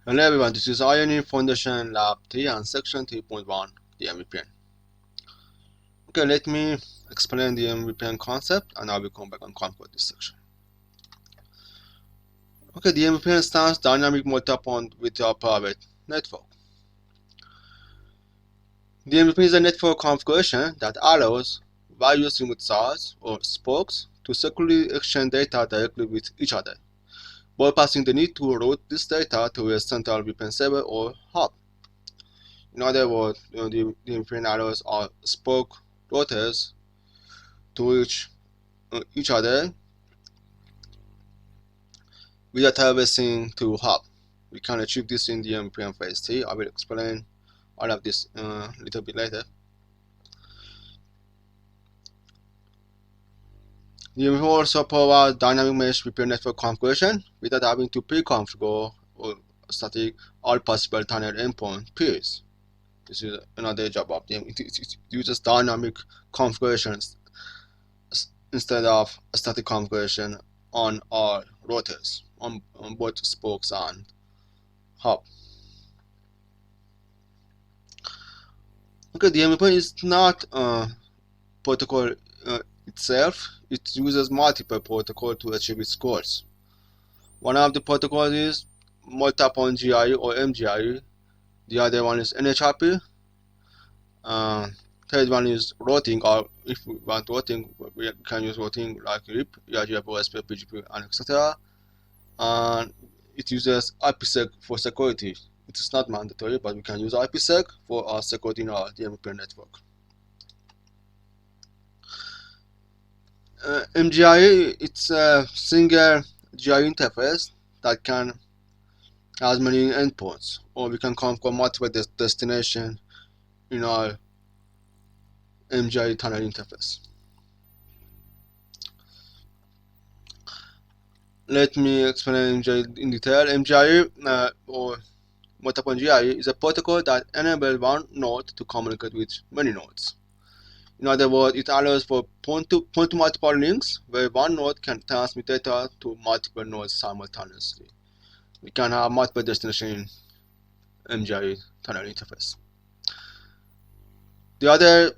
Hello everyone, this is INE Foundation Lab 3 and Section 3.1 DMVPN. Okay, let me explain the DMVPN concept and I will come back and conclude this section. Okay, DMVPN stands Dynamic Multipoint Virtual Private Network. DMVPN is a network configuration that allows various remote sites or spokes to securely exchange data directly with each other, bypassing the need to route this data to a central VPN server or hub. In other words, the DMVPN allows our spoke routers to reach each other without traversing to hub. We can achieve this in the DMVPN Phase 3. I will explain all of this a little bit later. DMVPN also provides dynamic mesh VPN network configuration without having to pre-configure or static all possible tunnel endpoint peers. This is another job of them. It uses dynamic configurations instead of static configuration on all routers, on both spokes and hub. Okay, the DMVPN is not a protocol itself. It uses multiple protocols to achieve its goals. One of the protocols is Multipoint GRE or mGRE. The other one is NHRP. Third one is routing, or if we want routing, we can use routing like RIP, ERGF, OSP, PGP, and etc. And it uses IPSec for security. It is not mandatory, but we can use IPSec for our security in our DMVPN network. mGRE, it's a single GRE interface that can have many endpoints, or we can configure multiple destinations in our mGRE tunnel interface. Let me explain mGRE in detail. mGRE or Multipoint GRE is a protocol that enables one node to communicate with many nodes. In other words, it allows for point-to-multiple links where one node can transmit data to multiple nodes simultaneously. We can have multiple destinations in mGRE tunnel interface. The other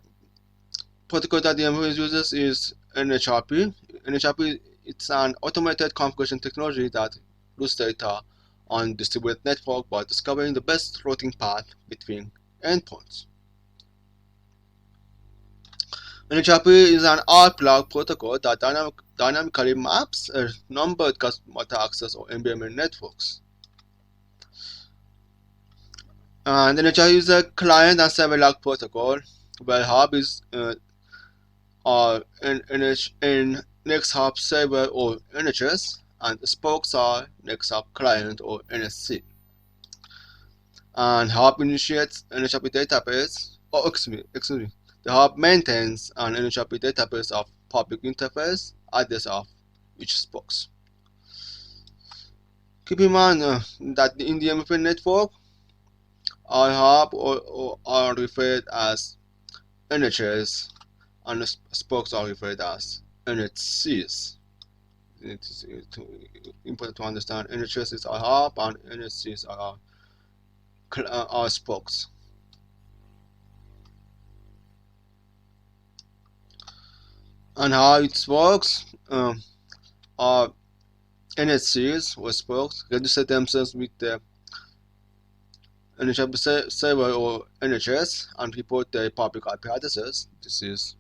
protocol that DMVPN uses is NHRP. NHRP it's an automated configuration technology that routes data on distributed network by discovering the best routing path between endpoints. NHRP is an R-plug protocol that dynamically maps a numbered multi-access or NBMN networks. And NHRP is a client and server log protocol, where hub is next hub server or NHS, and spokes are next hub client or NHC. And hub initiates NHRP database, excuse me. The hub maintains an NHRP database of public interface address of each spokes. Keep in mind that in the DMVPN network, our hub are referred as NHS and spokes are referred as NHCs. It is important to understand NHS is our hub and NHCs are our spokes. And how it works, our NHCs or spokes register themselves with the NHRP server or NHS and report their public IP addresses. This is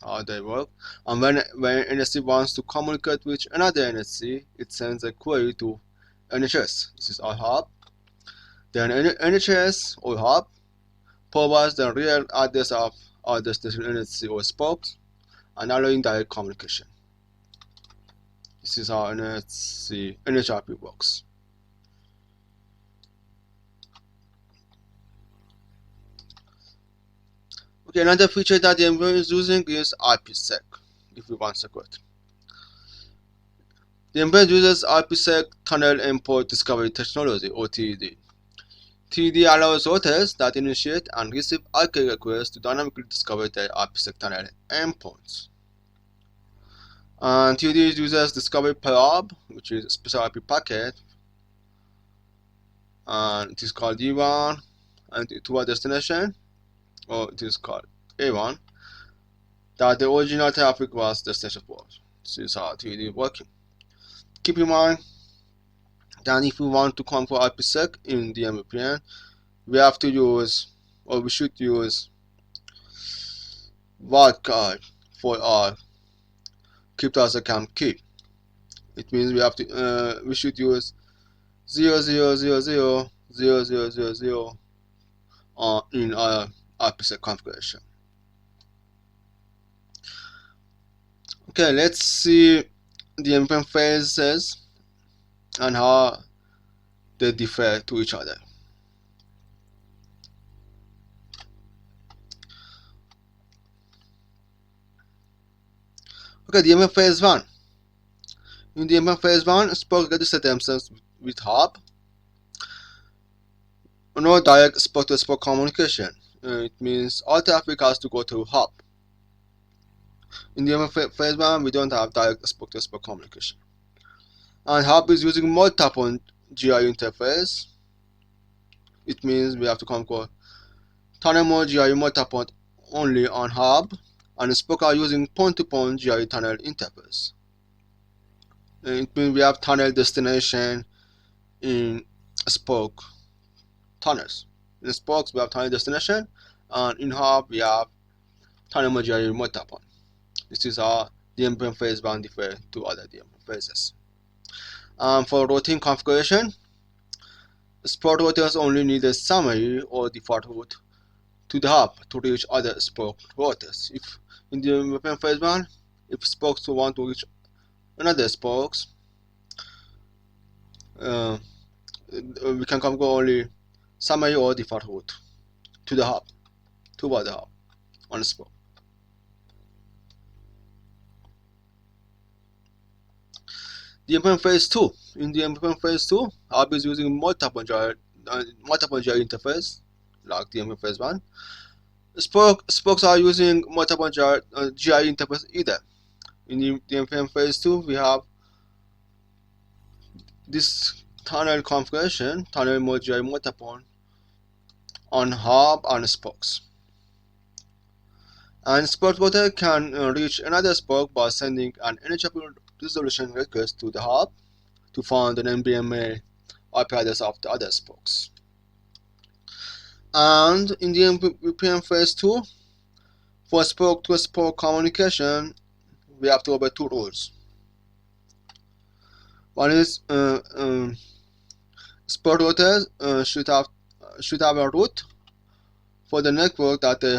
how they work. And when NHC wants to communicate with another NHC, it sends a query to NHS. This is our hub. Then NHS or hub provides the real address of our destination NHC or spokes and allowing direct communication. This is how NHRP works. Okay, another feature that the DMVPN is using is IPSec, if we want security. The DMVPN uses IPSec tunnel endpoint discovery technology or TED. TED allows routers that initiate and receive IK requests to dynamically discover their IPSec tunnel endpoints. And TED uses discovery per hub, which is a special IP packet, and it is called D1, and to a destination, or it is called A1, that the original traffic was destination port. This is how it is working. Keep in mind that if we want to conquer IPSec in DMVPN, we have to use, or we should use, wildcard for our crypto account key. It means we should use 00000000 in our IPSec configuration. Okay, let's see the DMVPN phases and how they differ to each other. Okay, DMVPN phase 1. In DMVPN phase 1, spoke register themselves with hub. No direct spoke-to-spoke communication. It means all traffic has to go through hub. In DMVPN phase 1, we don't have direct spoke-to-spoke communication. And hub is using Multipoint GRE interface. It means we have to conquer tunnel mode GRE multipoint only on hub, and spoke are using point-to-point GRE tunnel interface. It means we have tunnel destination in spoke tunnels. In spokes we have tunnel destination, and in hub we have tunnel mode GRE multipoint. This is how DMVPN phase 1 differs to other DMVPN phases. For routing configuration, spoke routers only need a summary or default route to the hub to reach other spoke routers. If in the DMVPN phase 1, if spokes want to reach another spokes, we can configure only summary or default route to the hub, toward the hub on the spoke. DMVPN phase 2. In DMVPN phase 2, hub is using multiple GRE interface like DMVPN phase 1. Spokes are using multiple GRE interface either. In the DMVPN phase 2, we have this tunnel configuration, tunnel mode GRE multipoint on hub and spokes. And spoke router can reach another spoke by sending an NHRP resolution request to the hub to find an NBMA IP address of the other spokes. And in the DMVPN phase 2, for spoke-to-spoke communication, we have to obey two rules. One is spoke routers should have a route for the network that they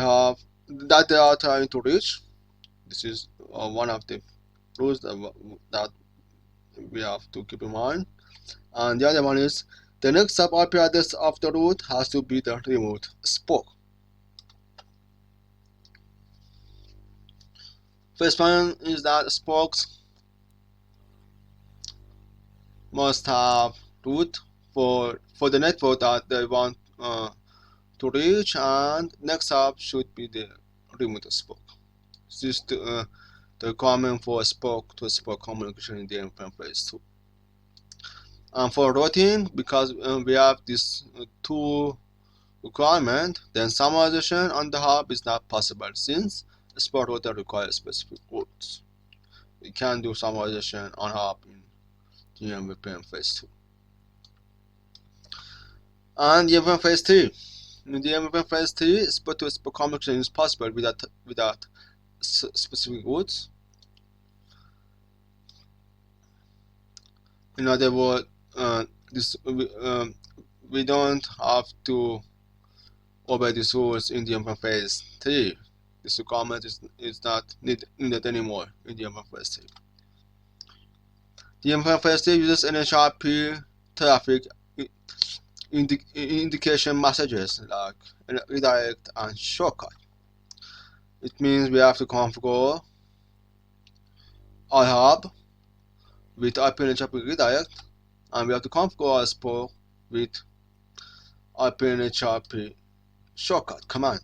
are trying to reach. This is one of the rules that we have to keep in mind. And the other one is the next sub IP address of the route has to be the remote spoke. First one is that spokes must have route for the network that they want to reach, and next up should be the remote spoke. This is the requirement for spoke-to-spoke communication in the DMVPN phase 2. And for routing, because we have these two requirements, then summarization on the hub is not possible since the spoke router requires specific routes. We can do summarization on hub in DMVPN phase 2. And DMVPN phase 3. In DMVPN phase 3, spoke-to-spoke communication is possible without specific routes. In other words, we don't have to obey these rules in DMVPN phase 3. This requirement is not needed anymore in DMVPN phase 3. DMVPN phase 3 uses NHRP traffic indication messages like redirect and shortcut. It means we have to configure our hub with IP NHRP redirect, and we have to configure our spoke with IP NHRP shortcut command.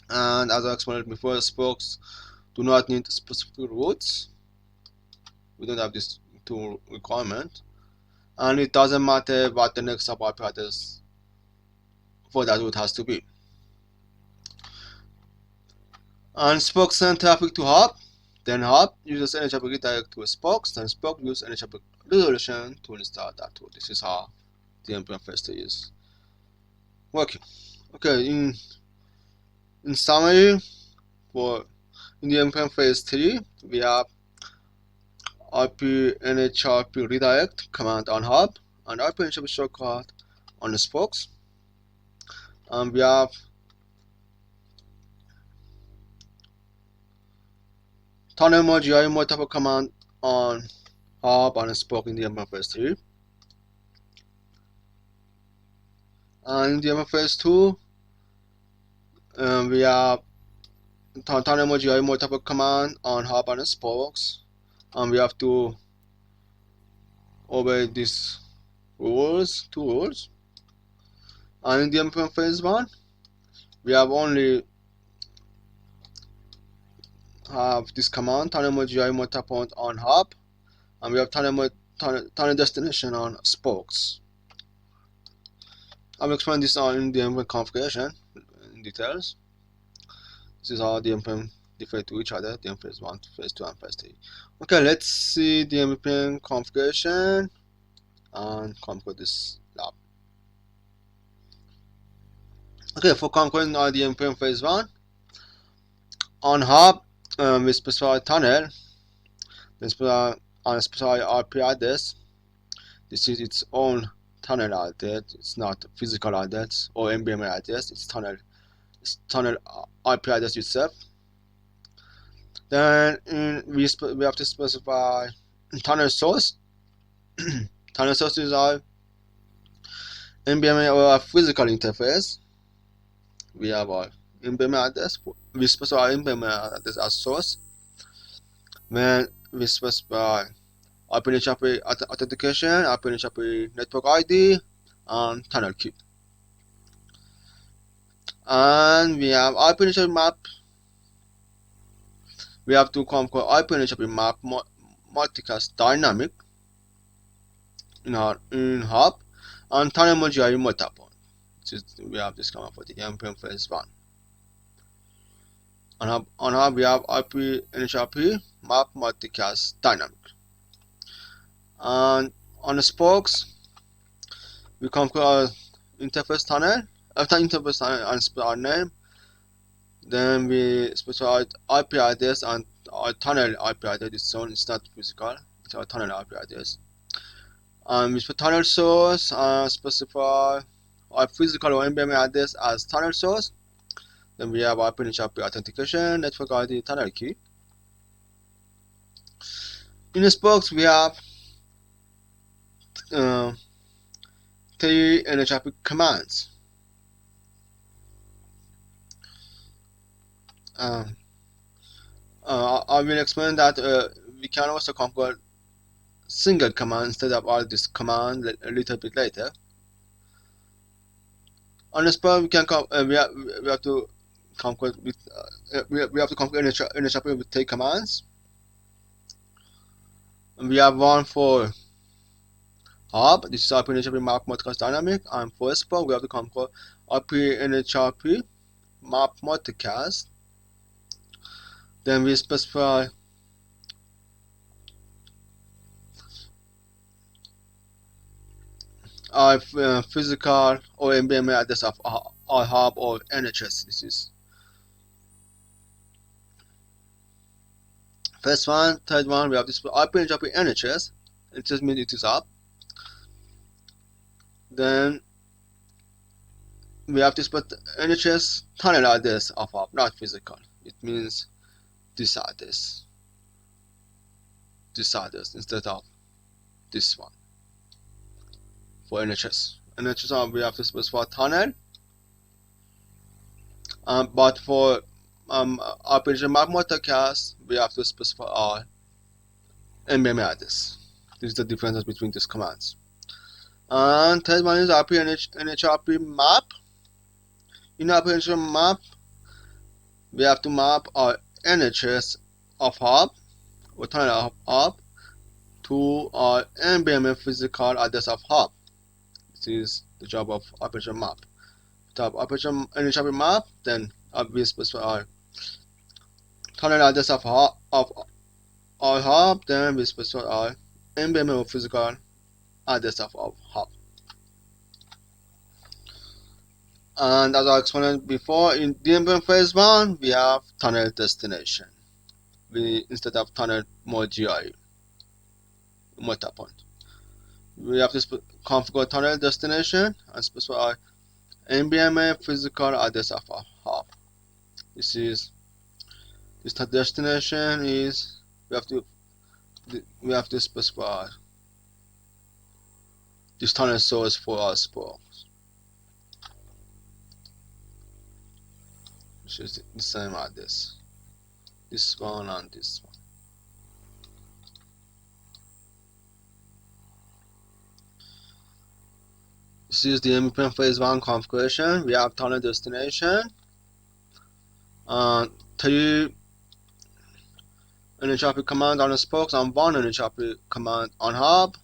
And as I explained before, spokes do not need specific routes. We don't have these two requirements. and it doesn't matter what the next sub IP address for that route has to be. And Spock send traffic to hub, then hub uses NHRP redirect to Spock, then Spock uses NHRP resolution to install that route. This is how the DMVPN Phase 3 is working. Okay, in summary, for in the DMVPN Phase 3, we have IP NHRP redirect command on hub and IP NHRP shortcut on the spokes. And we have tunnel mGRE multiple command on hub and spoke in the DMVPN Phase 3. And in the DMVPN Phase 2, we have tunnel mGRE multiple command on hub and spokes, and we have to obey these rules, two rules. And in the DMVPN Phase 1, we have only have this command tunnel mGRE multiple on hub, and we have tunnel destination on spokes. I'll explain this in the DMVPN configuration in details. This is how DMVPN differ to each other, DMVPN Phase 1, Phase 2, and Phase 3. Okay, let's see DMVPN configuration and configure this lab. Okay, for configuring our DMVPN Phase 1, on hub, we specify tunnel, we specify on a specified IP address. This is its own tunnel address. It's not physical address or MBMA address. It's tunnel IP address itself. Then we have to specify tunnel source. Tunnel source is our MBMA or a physical interface. We have our MBMA address. We specify MBMA address as source. When we specify IPNHRP authentication, IPNHRP network ID, and tunnel key. And we have IPNHRP map. We have to configure IPNHRP map multicast dynamic in hub, and tunnel mGRE multiple. We have this command for the DMVPN Phase 1. On hub we have IPNHRP map multicast dynamic. And on the spokes, we configure our interface tunnel. After interface tunnel and specify our name, then we specify IP address and our tunnel IP address is shown. It's not physical, it's our tunnel IP address. And we specify tunnel source and specify our physical or MBMA address as tunnel source. Then we have IPNHRP authentication, network ID, tunnel key. In the spokes, we have 3 NHRP commands. I will explain that we can also configure single command instead of all this command a little bit later. On the spot, we can we have to configure with we have to configure NHRP with 3 commands. And we have one for hub. This is IP NHRP map multicast dynamic, and for spot we have to configure IP NHRP map multicast. Then we specify our physical or MBMA address of our hub or NHS. This is first one. Third one, we have this IP NHRP NHS. It just means it is up. Then we have to put NHS tunnel address of hub, not physical. It means this address instead of this one for NHS. NHS we have to specify tunnel, but for IP map multicast we have to specify our MBMA address. This is the difference between these commands. And third one is IP NHRP map. In IP NHRP map, we have to map our NHS of hub or tunnel of hub to our NBMF physical address of hub. This is the job of operation map. Type operation NHRP map, then we specify our tunnel address of our hub, then we specify our NBMF physical address of our hub. And as I explained before, in DMVPN Phase 1, we have tunnel destination. Instead of tunnel mGRE, multipoint. We have to configure tunnel destination and specify NBMF physical address of our hub. This destination is we have to specify this tunnel source for our spokes. Which is the same address. This one and this one. This is the DMVPN Phase 1 configuration. We have tunnel destination and 3 NHRP command on the spokes and 1 NHRP command on hub,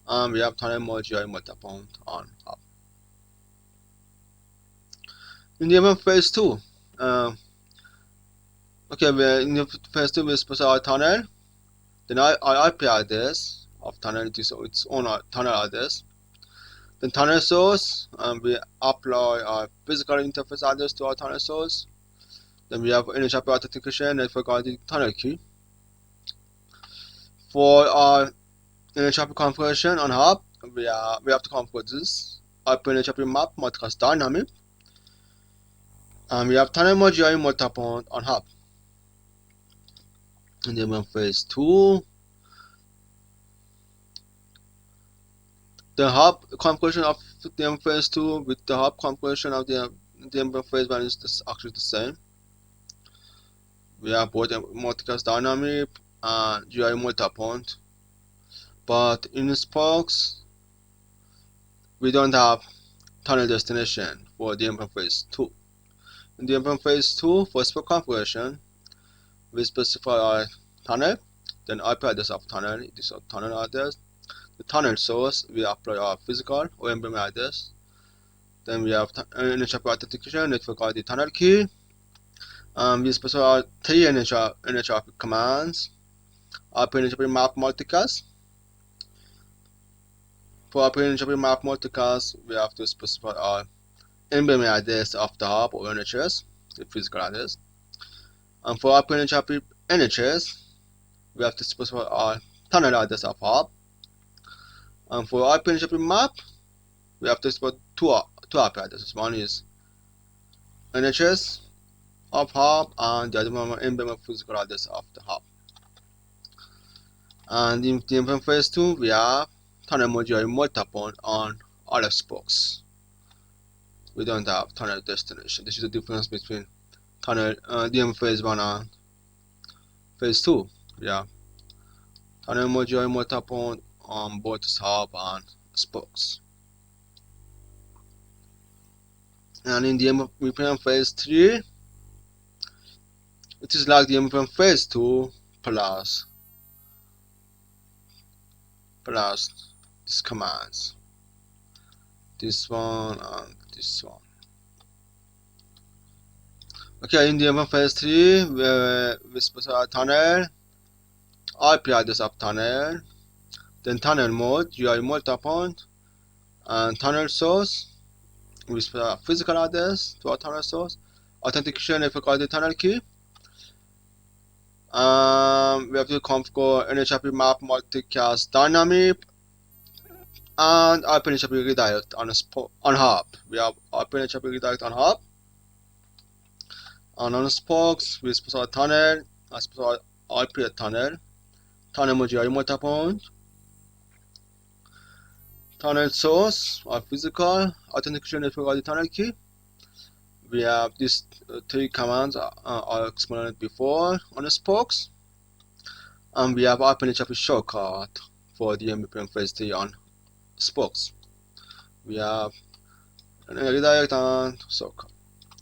and we have tunnel mGRE multipoint on hub. In the Phase 2, in the Phase 2 we specify our tunnel, then our IP address of tunnel is its own tunnel address, then tunnel source, and we apply our physical interface address to our tunnel source, then we have NHRP authentication network ID tunnel key. For our NHRP configuration on hub, we have to configure this IP NHRP map multicast dynamic, and we have tunnel mGRE multipoint on hub. And then Phase 2, the hub configuration of the Phase 2 with the hub configuration of the Phase 1 is actually the same. We have both multicast dynamic and GRE multipoint, but in spokes we don't have tunnel destination for the Phase 2. In the Phase 2, for spoke configuration, we specify our tunnel, then IP address of tunnel, this is tunnel address. The tunnel source, we apply our physical or NBMF address. Then we have NHRP authentication network ID tunnel key. We specify 3 NHRP commands. IP NHRP map multicast. For IP NHRP map multicast, we have to specify our NBMF address of the hub or NHS, the physical address. And for IP NHRP NHS, we have to specify our tunnel address of hub. And for IP NHRP map, we have to specify two IP addresses. One is NHS of hub, and the other one NBMF physical address of the hub. And in the Phase 2, we have tunnel mGRE multipoint on all spokes. We don't have tunnel destination. This is the difference between tunnel DM Phase 1 and Phase 2. We have tunnel mGRE multipoint on both hub and spokes. And in the DMVPN Phase 3, it is like the DMVPN Phase 2 plus these commands, this one and this one. Okay, in the Phase 3, we specify tunnel, IP address of tunnel, then tunnel mode, GRE multipoint, and tunnel source. We specify physical address to our tunnel source, authentication network ID tunnel key. We have to configure NHRP map multicast dynamic and IP NHRP redirect on hub. We have IP NHRP redirect on hub. And on spokes, we specify tunnel, I specify IP tunnel mGRE multipoint, tunnel source, our physical, authentication network ID tunnel key. We have these 3 commands I explained before on the spokes, and we have IP NHRP shortcut for the DMVPN Phase 3 on spokes. We have an redirect and shortcut.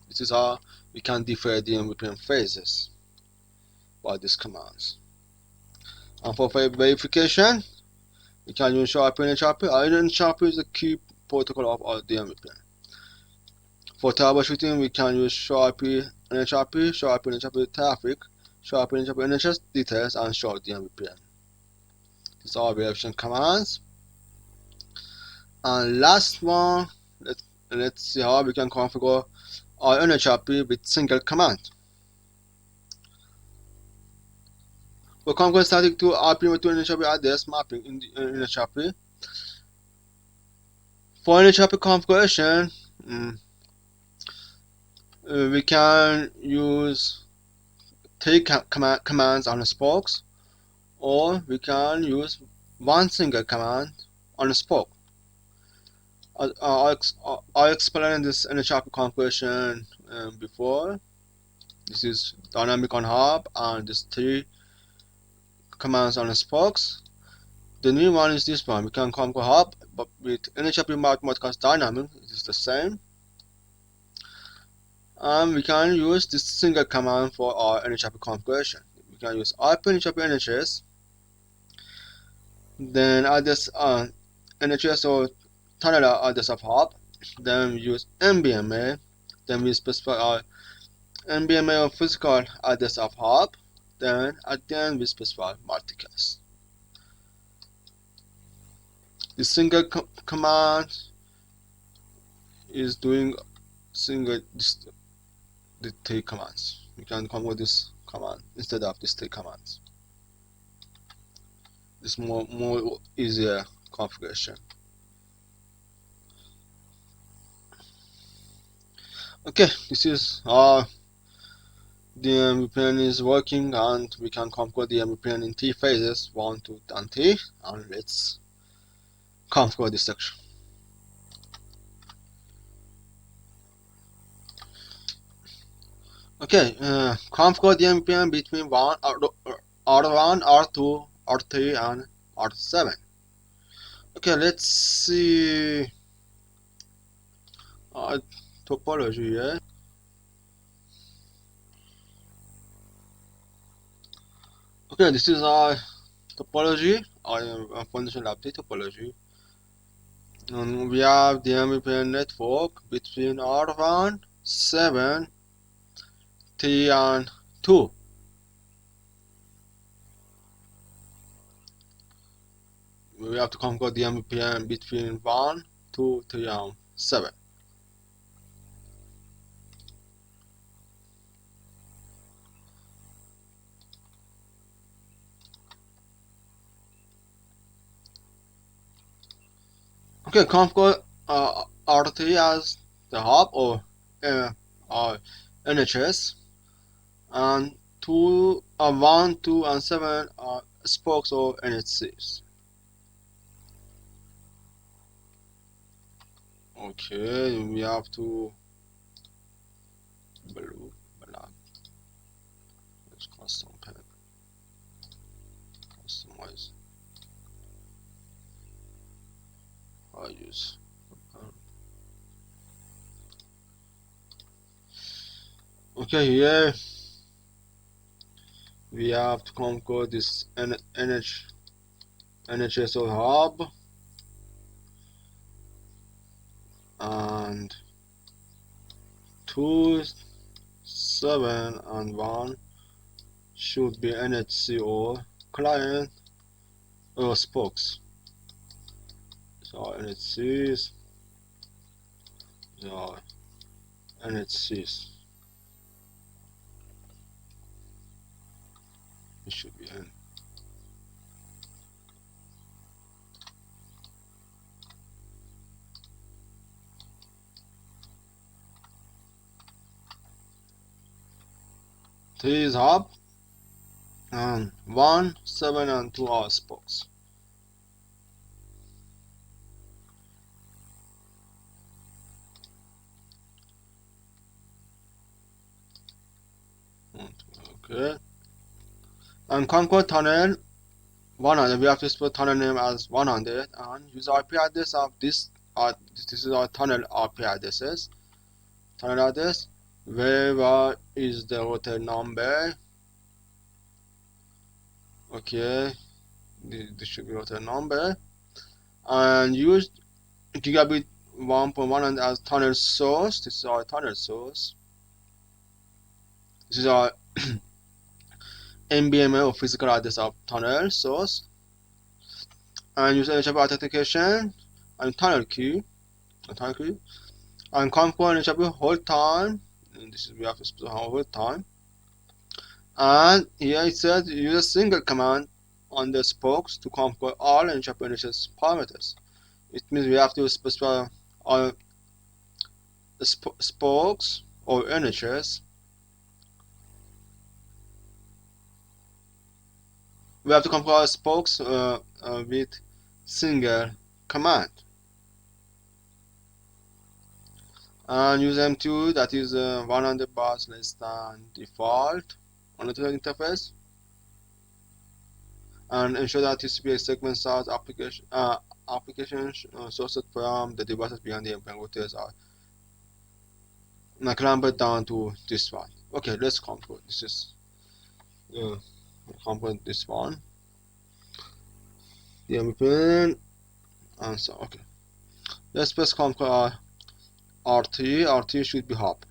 This is how we can differ DMVPN phases by these commands. And for verification, we can use SHA-RP and NHRP. NHRP is the key protocol of our DMVPN. For troubleshooting, we can use SHA-RP and NHRP, SHA-RP and NHRP traffic, SHA-RP and NHRP NHS details, and SHA DMVPN. These are verification commands. And last one, let's see how we can configure our NHRP with single command. We can go static to RP to NHRP address mapping in the NHRP. For NHRP configuration, we can use three commands on the spokes, or we can use one single command on a spoke. I explained this NHRP configuration before. This is dynamic on hub, and these three commands on the spokes. The new one is this one. We can configure hub, but with NHRP multicast dynamic, it is the same. And we can use this single command for our NHRP configuration. We can use IP NHRP NHS, then address NHS or tunnel address of hub, then we use MBMA, then we specify our MBMA or physical address of hub, then at the end we specify multicast. The single command is doing the three commands. We can convert this command instead of these three commands. This more easier configuration. Okay, this is how DMVPN is working, and we can configure DMVPN in 3 phases, 1, 2, and 3. And let's configure this section. Okay, configure DMVPN between R1, R2, R3, and R7. Okay, let's see topology here. Okay, this is our topology, our Foundation Lab topology. And we have the DMVPN network between R1, 7, 3, and 2. We have to configure the DMVPN between 1, 2, 3, and 7. Okay, configure R3 as the hub or NHS, and 1, 2, and 7 are spokes or NHCs. Okay, we have to let's custom pen, customize. I use okay, here we have to configure this NHS hub, and 2, 7, and 1 should be NHC or client or spokes. So NHCs, so NHCs. It should be N. Three is hub, and 1, 7, and 2 are spokes. Okay. And conquer tunnel 100. We have to spell tunnel name as 100 and use IP address of this. This is our tunnel IP addresses. Tunnel address. Where is the router number? Okay. the distributor number, and use gigabit 1.1 as tunnel source. This is our tunnel source. This is our NBMA or physical address of tunnel source, and use NHRP authentication and tunnel key, and compile NHRP hold time. And this is we have to specify hold time. And here it says use a single command on the spokes to compile all NHRP NHS parameters. It means we have to specify all spokes or NHS. We have to compile spokes with single command, and use M2, that is 100 bars less than default on the interface, and ensure that TCP segment size applications sourced from the devices beyond the MPN routers are clamped down to this one. Okay, let's compile. This is compile this one. DMVPN and so okay. Let's press compile RT. RT should be hub.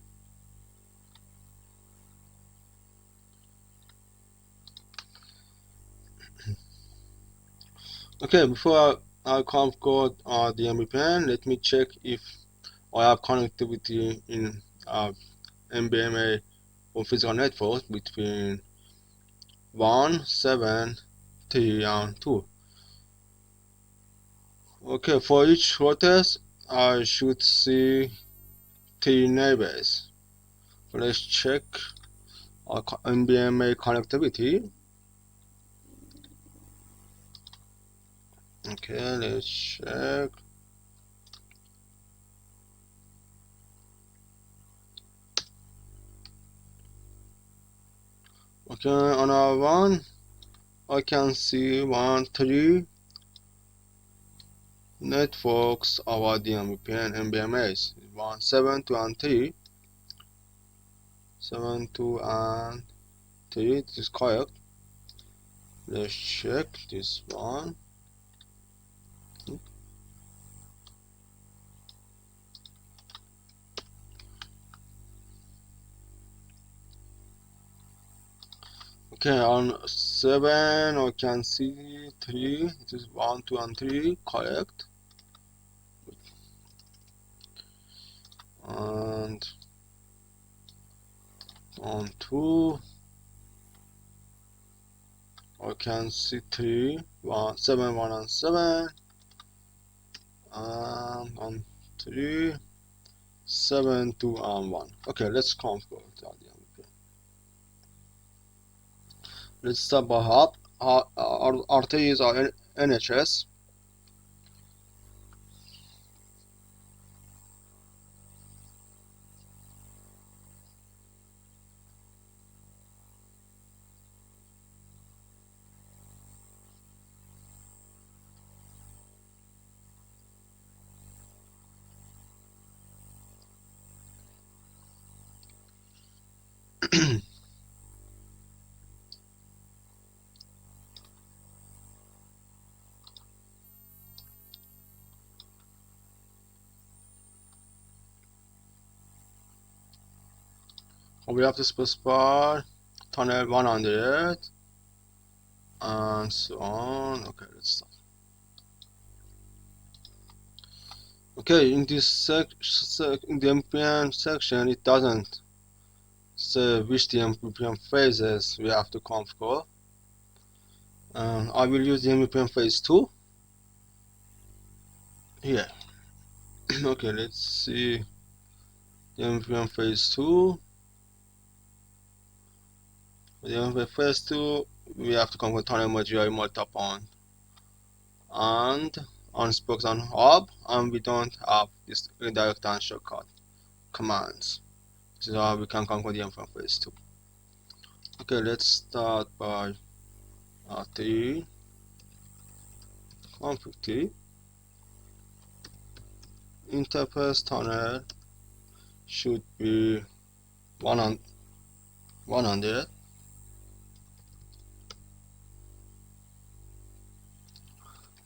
Okay, before I configure DMVPN, let me check if I have connectivity in MBMA or physical network between 1, 7, 3, and 2. Okay, for each routers, I should see 3 neighbors. So let's check our MBMA connectivity. Okay, let's check. Okay, on our one, I can see 1, 3 networks of our DMVPN MBMAs. 1, 7, 2, and 3. 7, 2, and 3. This is correct. Let's check this one. Okay, on 7 I can see 3. It is 1, 2, and 3, correct. And on 2 I can see 3, 1, 7, 1, and 7. And on 3, 7, 2, and 1. Okay, let's configure that. Let's start by hub. RT is our NHS. We have to specify tunnel 100 and so on. Okay, let's start. Okay, in this in the MPN section, it doesn't say which DMVPN phases we have to configure. I will use DMVPN phase 2 here. Okay, let's see DMVPN phase 2. DMVPN phase 2, we have to configure tunnel mGRE multipoint and on spokes on hub, and we don't have this redirect and shortcut commands. This is how we can configure DMVPN phase 2. Okay, let's start by RT config T. Interface tunnel should be 100.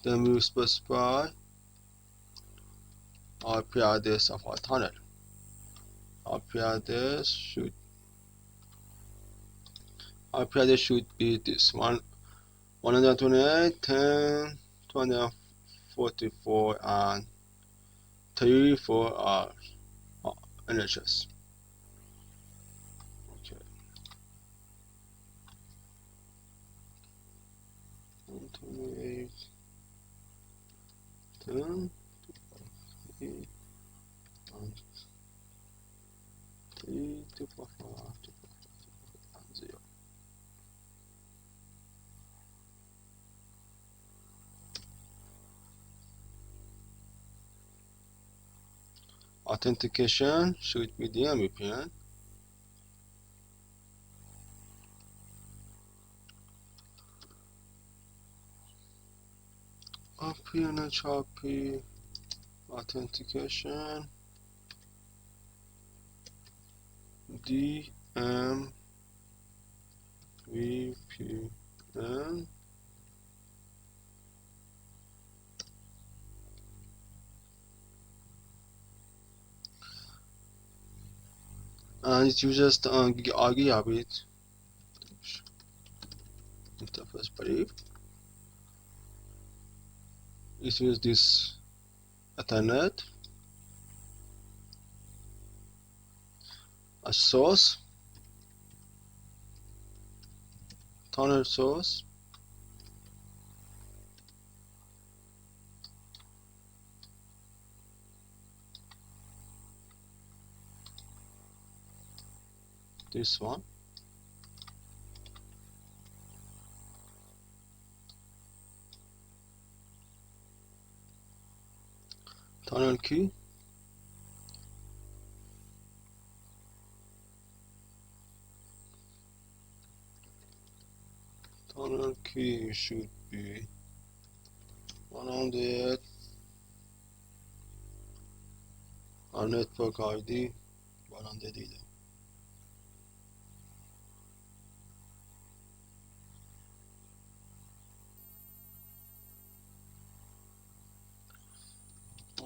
Then we specify IP address of our tunnel. IP address should be this 128.10.244 and 3 for our NHS. Okay. 128, 10, 3, and 3, 2, 4, 4, 2, 4, 4, and 0. Authentication should be DMVPN. NHRP authentication DMVPN and it uses the gigabit interface brief. It uses this Ethernet as source, tunnel source, this one, tunnel key, tunnel key should be 100, our network ID 100 either.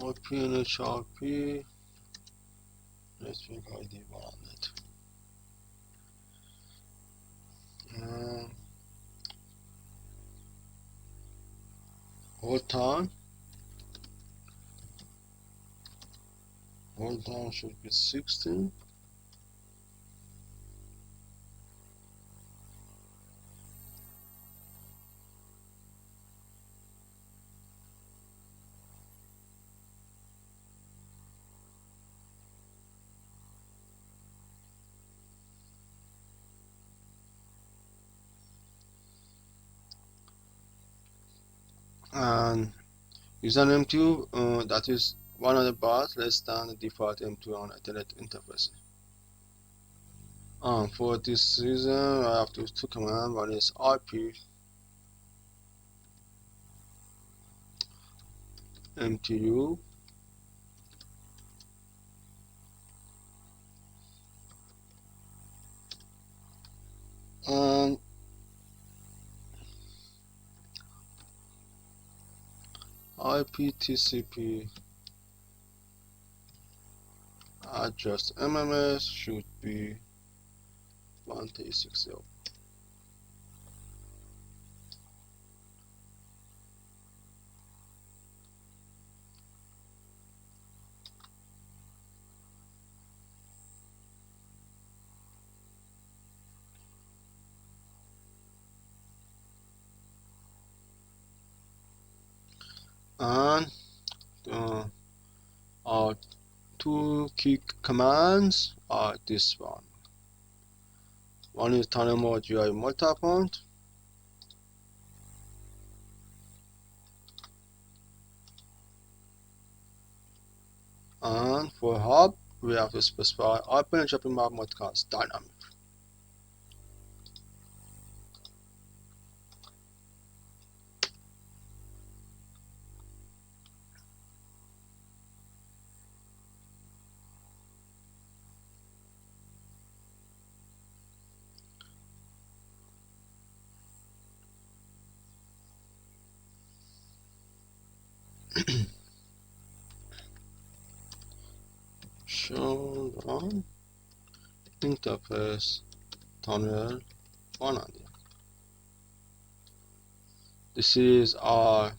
IP NHRP network ID 100. Hold time should be 16. And username tube, that is 100 bars less than the default M2 on Ethernet interface. For this reason, I have to use two commands. One is IP MTU and IP TCP address MMS should be 1360. And our two key commands are this one. One is tunnel mode GRE multipoint, and for hub we have to specify open and shopping map modcast dynamic. shown on interface tunnel 100. This is our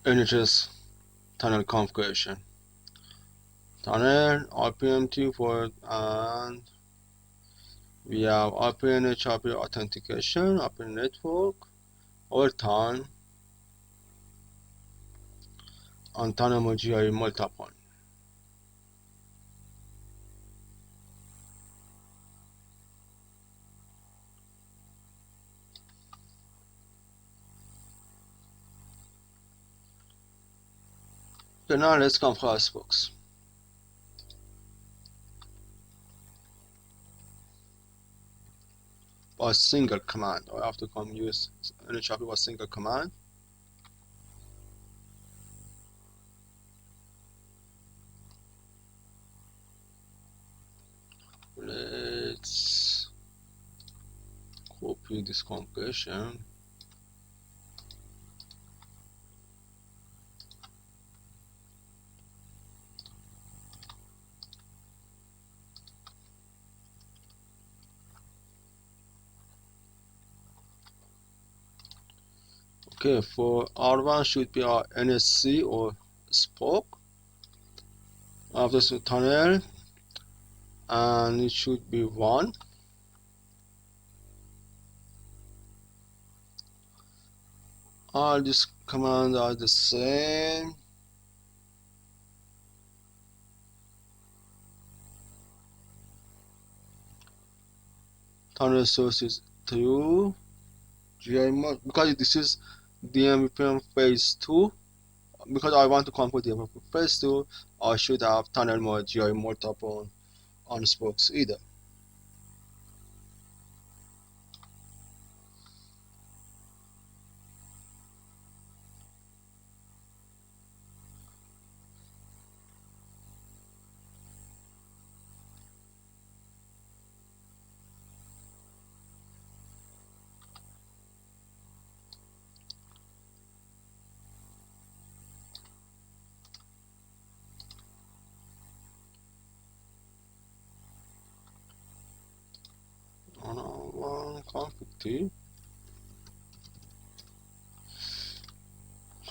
NHS tunnel configuration. Tunnel, RPM2 port, and we have IP NHRP authentication, IP network, over time, and tunnel mGRE multipoint. Okay, now let's configure our spokes. By single command. I have to come use NHRP by single command. Let's copy this configuration. Okay, for R1 should be our NHC or spoke. After this tunnel, and it should be 1. All these commands are the same. Tunnel source is 2. GRE because this is DMVPN Phase 2. Because I want to compute DMVPN Phase 2, I should have tunnel mode GRE multiple on spokes either. On one config T.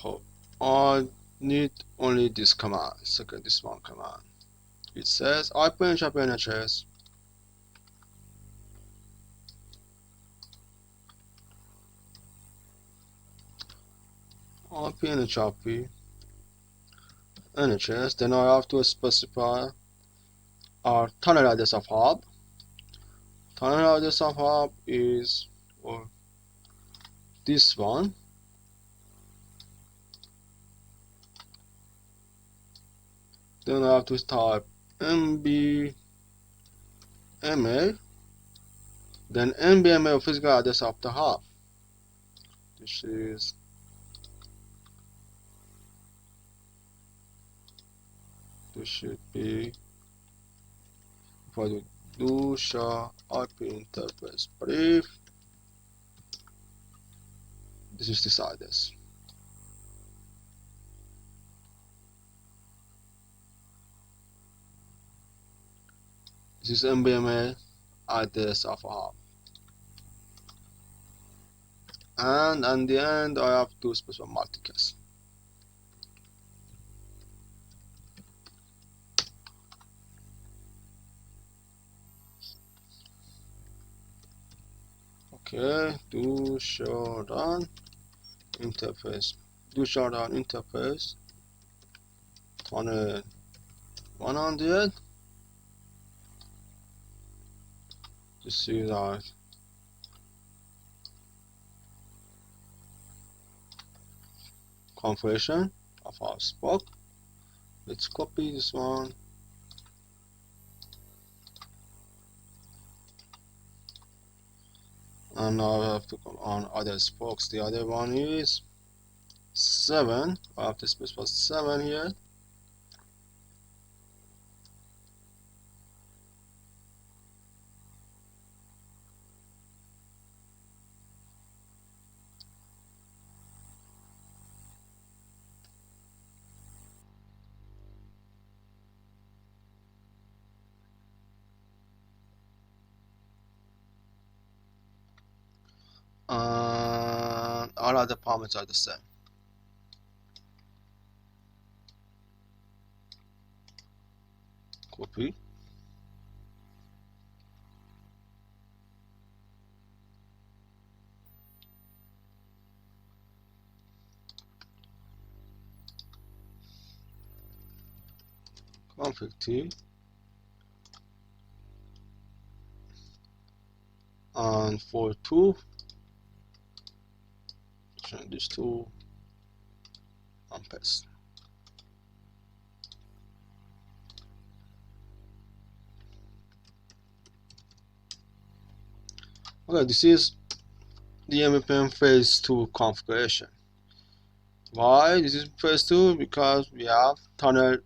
So I need only this command. Second, this one command. It says IPNHRP NHS IPNHRP NHS. Then I have to specify our tunnel address of hub. Tunnel address of hub is or this one. Then I have to type MBMA, then MBMA physical address of the hub. This should be, if I do show IP interface brief, this is this address. This is MBMA address of a hub. And at the end, I have to specify multicast. Okay, do show run interface. Do show run interface. Tunnel 100. This is our configuration of our spoke. Let's copy this one. And now I have to come on other spokes. The other one is 7. I have to specify 7 here. all other parameters are the same. Copy. Config T. And for 2, change this to and paste. Okay, this is the DMVPN Phase 2 configuration. Why this is Phase 2? Because we have tunnel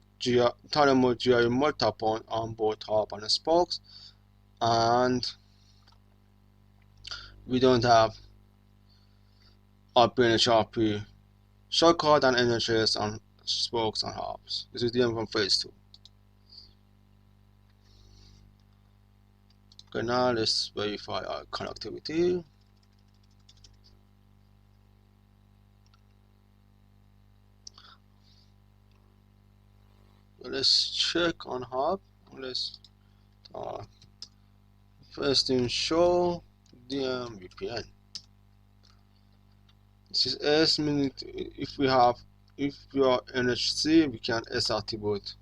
mode GRE multipoint on both hub and spokes, and we don't have NHRP shortcut and NHS on spokes and hubs. This is the DMVPN Phase 2. Okay, now let's verify our connectivity. So let's check on hub. Let's first thing show DMVPN. This is S, meaning if we are NHC, we can SRT boot,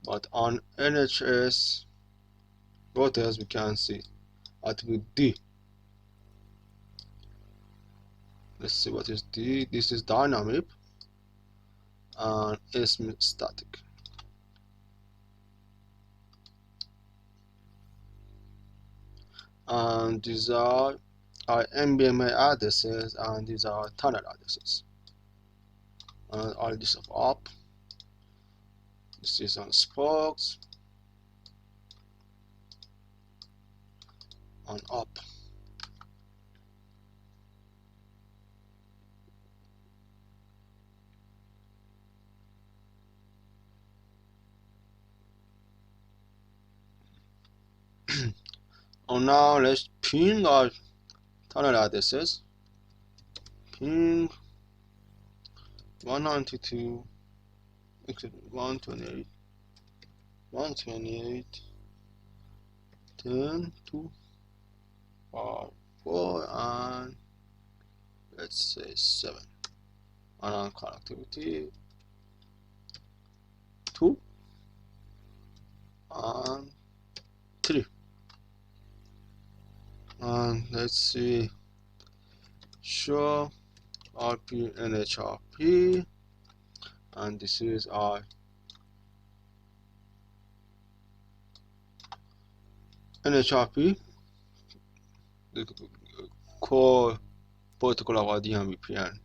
but on NHS Routers we can see attribute D. Let's see what is D. This is dynamic and S means static. And these are our MBMA addresses, and these are tunnel addresses. And all this of up. This is on spokes on up. And now let's ping our tunnel addresses. Ping 192, 128, 10, 2, 5, 4, and let's say 7. And on connectivity 2 and 3. And let's see, show RP NHRP, and this is our NHRP, the core protocol of our DMVPN.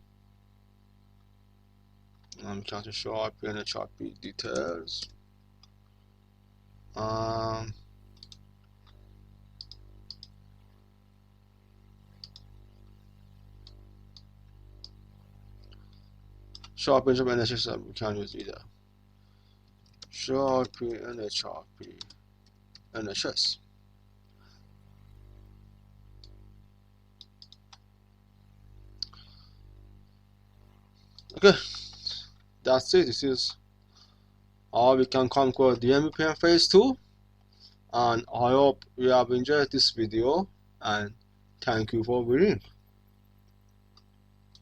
I'm trying to show RP NHRP details. Show RP NHS, we can use either. Show RP NHRP NHS. Okay, that's it. This is how we can conquer the DMVPN Phase 2, and I hope you have enjoyed this video, and thank you for viewing.